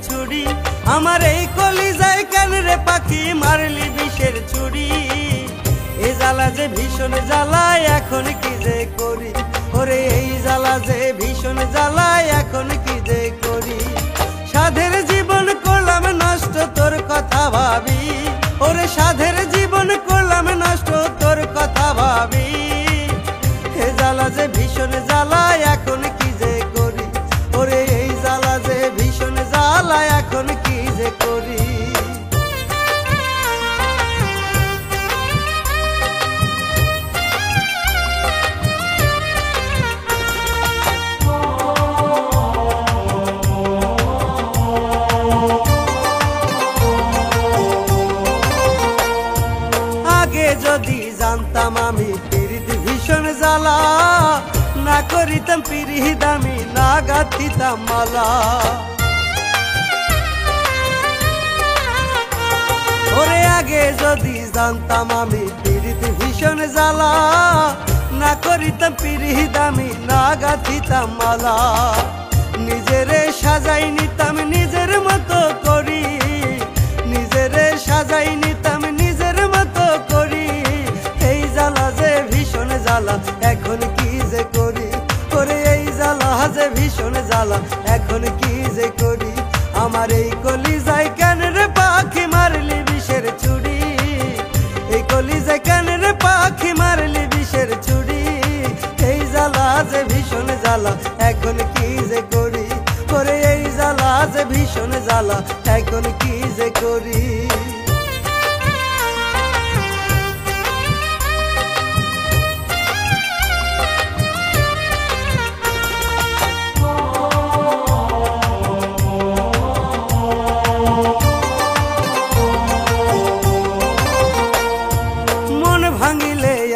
ছুরি আমার এই কলিজায় কেন রে পাখি মারলি বিষের ছুরি এই জ্বালা যে ভীষণ জ্বালায় এখন কি যে করি ওরে এই জ্বালা যে ভীষণ জ্বালায় এখন কি যে করি সাধের জীবন করলাম নষ্ট তোর কথা ভাবি ওরে সাধের জীবন করলাম নষ্ট তোর কথা ভাবি হে জ্বালা যে ভীষণ জ্বালায় এখন কি যে করি ওরে এই জ্বালা যে ভীষণ জ্বালায় এখন কি যে করি যদি জানতাম আমি পীড়িত ভীষণ জ্বালা না করিতাম পিরিহিত আমি না গাঁথিতাম মালা ওরে আগে যদি জানতাম আমি পীড়িত ভীষণ জ্বালা না করিতাম পিরিহিত আমি না গাঁথিতাম মালা নিজেরে সাজাই নিতাম নিজের মতো করি নিজেরে সাজাই নিতাম নিজের মতো করি এই জ্বালা যে ভীষণ জ্বালা এখন কি যে করি ওরে এই জ্বালা যে ভীষণ জ্বালা এখন কি যে করি আমার এই কলিজায় কেন রে পাখি মারলি বিষের ছুরি এই কলিজায় কেন রে পাখি মারলি বিষের ছুরি এই জ্বালা যে ভীষণ জ্বালা এখন কি যে করি ওরে এই জ্বালা যে ভীষণ জ্বালা এখন কি যে করি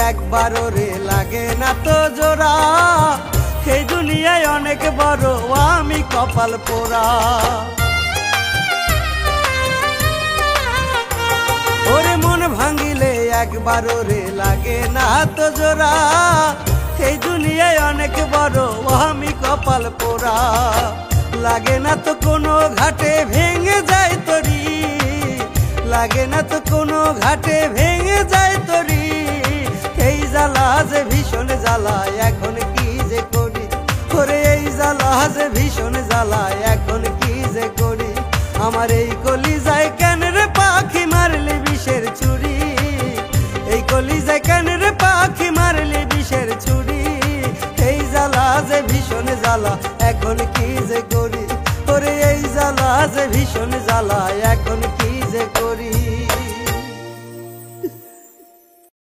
একবার রে লাগে না তো জোড়া এই দুনিয়ায় অনেক বড় আমি কপাল পোড়া ওরে মন ভাঙিলে একবার রে লাগে না তো জোড়া এই দুনিয়ায় অনেক বড় আমি কপাল পোড়া লাগে না তো কোনো ঘাটে ভেঙে যায় তরি লাগে না তো কোনো ঘাটে ভেঙে যায় তরি এই জ্বালা যে ভীষণ জ্বালা এখন কি যে করি ওরে এই জ্বালা যে ভীষণ জ্বালা এখন কি যে করি আমার এই কলিজায় কেন রে পাখি মারলি বিষের ছুরি এই কলিজায় কেন রে পাখি মারলি বিষের ছুরি এই জ্বালা যে ভীষণ জ্বালা এখন কি যে করি ওরে এই জ্বালা যে ভীষণ জ্বালা এখন কি যে করি